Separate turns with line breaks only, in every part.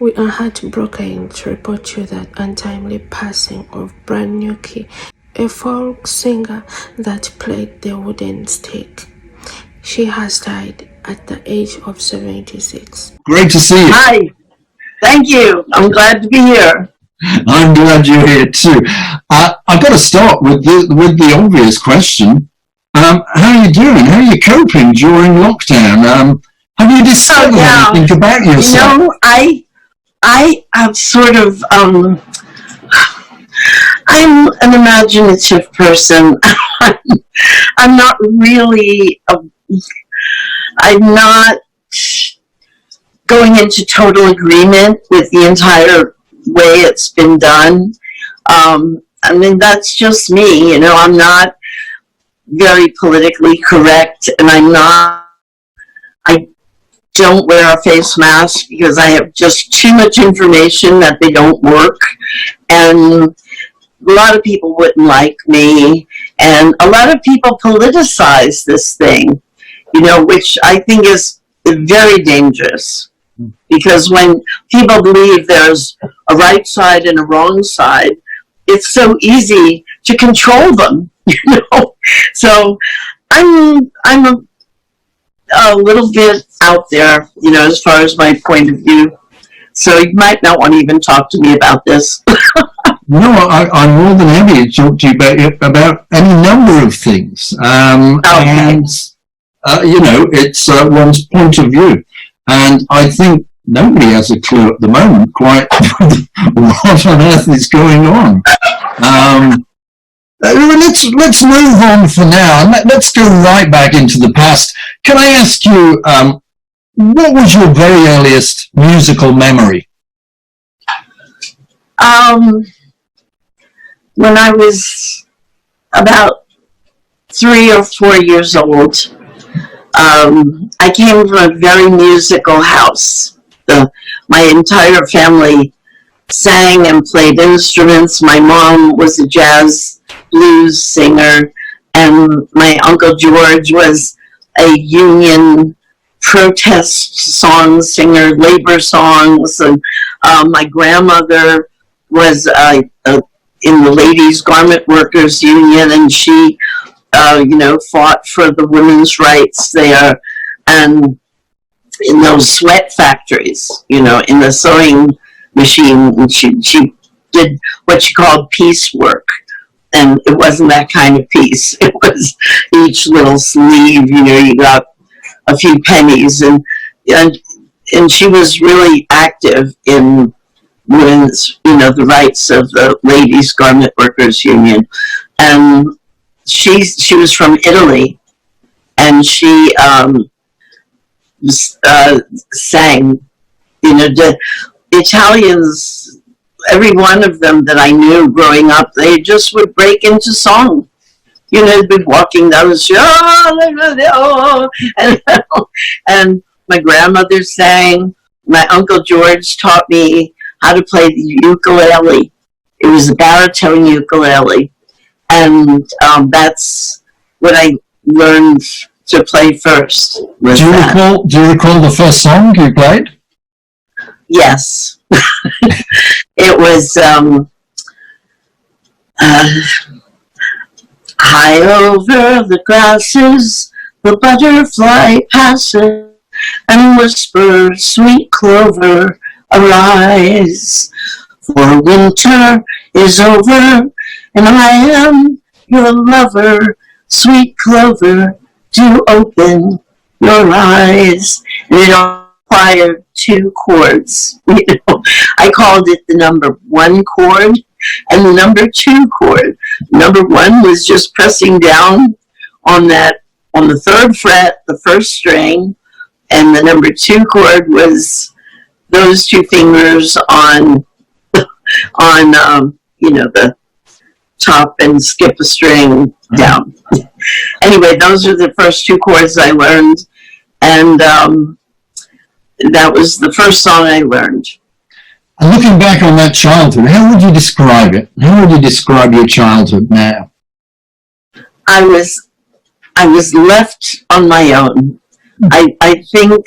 We are heartbroken to report to you that untimely passing of Brand New Key, a folk singer that played the wooden stick. She has died at the age of 76.
Great to see you.
Hi, thank you. I'm glad to be here.
I'm glad you're here too. I've got to start with the obvious question. How are you doing? How are you coping during lockdown? Have you discovered anything about yourself?
You know, I have sort of, I'm an imaginative person. I'm not really, I'm not going into total agreement with the entire way it's been done. I mean, that's just me, you know, I'm not very politically correct, and I don't wear a face mask because I have just too much information that they don't work, and a lot of people wouldn't like me, and a lot of people politicize this thing, you know, which I think is very dangerous, because when people believe there's a right side and a wrong side, it's so easy to control them, you know. So I'm a little bit out there, you know, as far as my point of view. So you might not want to even talk to me about this.
No, I'm more than happy to talk to you about any number of things. And, you know, it's one's point of view. And I think nobody has a clue at the moment quite what on earth is going on. Let's move on for now, and let's go right back into the past. Can I ask you, what was your very earliest musical memory?
When I was about 3 or 4 years old, I came from a very musical house. My entire family sang and played instruments. My mom was a jazz blues singer, and my Uncle George was a union protest song singer, labor songs, and my grandmother was in the Ladies Garment Workers Union, and she you know, fought for the women's rights there, and in those sweat factories, you know, in the sewing machine, and she did what she called piecework, and it wasn't that kind of piece. It was each little sleeve, you know, you got a few pennies, and she was really active in women's, you know, the rights of the Ladies Garment Workers Union, and she was from Italy, and she sang, you know, the Italians, every one of them that I knew growing up, they just would break into song. You know, they'd be walking down the street, and my grandmother sang. My Uncle George taught me how to play the ukulele. It was a baritone ukulele, and that's what I learned to play first.
Do you recall the first song you played?
Yes. It was high over the grasses, the butterfly passes, and whispers, sweet clover, arise. For winter is over, and I am your lover. Sweet clover, do open your eyes. And it required 2 chords. You know, I called it the number 1 chord and the number 2 chord. Number 1 was just pressing down on the 3rd fret, the 1st string, and the number 2 chord was those 2 fingers on you know, the top, and skip a string down. Anyway, those are the first 2 chords I learned, and that was the first song I learned.
And looking back on that childhood, how would you describe it? How would you describe your childhood now?
I was left on my own. I think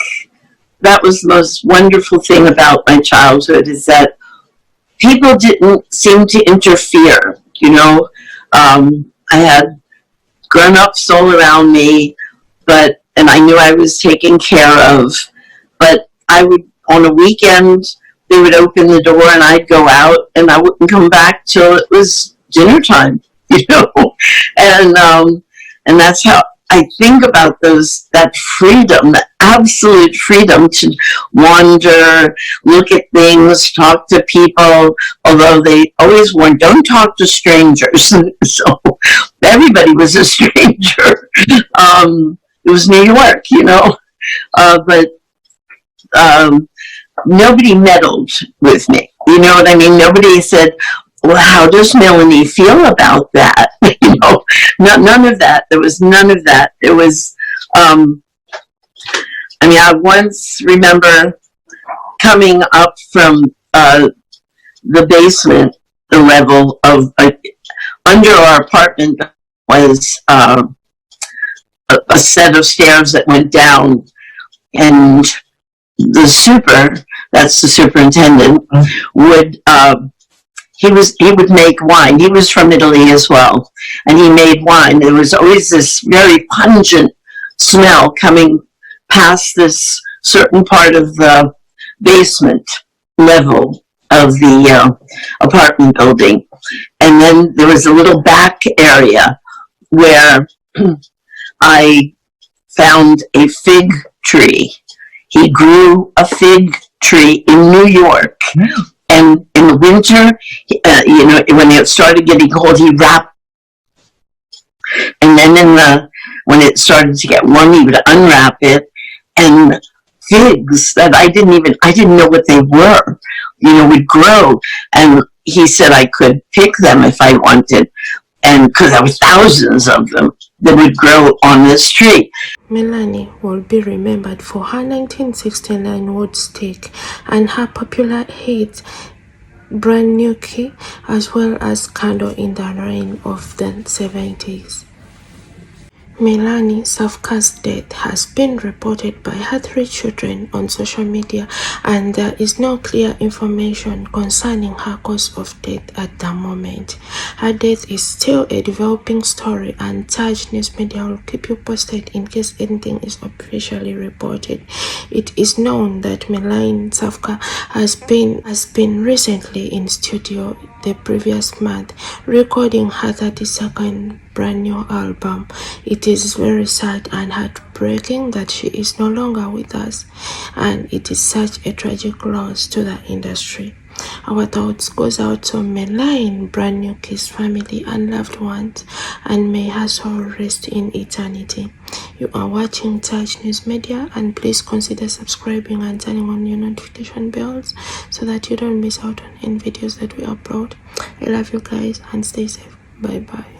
that was the most wonderful thing about my childhood, is that people didn't seem to interfere. I had grown-ups all around me, and I knew I was taken care of. But I would, on a weekend, they would open the door and I'd go out, and I wouldn't come back till it was dinner time, and that's how I think about that freedom, the absolute freedom to wander, look at things, talk to people, although they always warned, don't talk to strangers. So everybody was a stranger. It was New York, but nobody meddled with me. You know what I mean? Nobody said, well, how does Melanie feel about that? None of that. There was none of that. It was, I once remember coming up from the basement, the level of, under our apartment was a set of stairs that went down, and that's the superintendent, he would make wine. He was from Italy as well, and he made wine. There was always this very pungent smell coming past this certain part of the basement level of the apartment building. And then there was a little back area where I found a fig tree. He grew a fig tree in New York. Yeah. And in the winter, when it started getting cold, he wrapped. And then when it started to get warm, he would unwrap it. And figs that I didn't know what they were, would grow. And he said I could pick them if I wanted. And because there were thousands of them that would grow on this tree.
Melanie will be remembered for her 1969 Woodstock and her popular hit Brand New Key, as well as Candle in the Rain of the 70s. Melanie Safka's death has been reported by her 3 children on social media, and there is no clear information concerning her cause of death at the moment. Her death is still a developing story, and Taj News Media will keep you posted in case anything is officially reported. It is known that Melanie Safka has been recently in studio the previous month recording her 32nd brand new album. It is very sad and heartbreaking that she is no longer with us, and it is such a tragic loss to the industry. Our thoughts goes out to Melanie Brand New Key's family and loved ones, and may her soul rest in eternity. You are watching Taj News Media, and please consider subscribing and turning on your notification bells so that you don't miss out on any videos that we upload. I love you guys, and stay safe. Bye bye.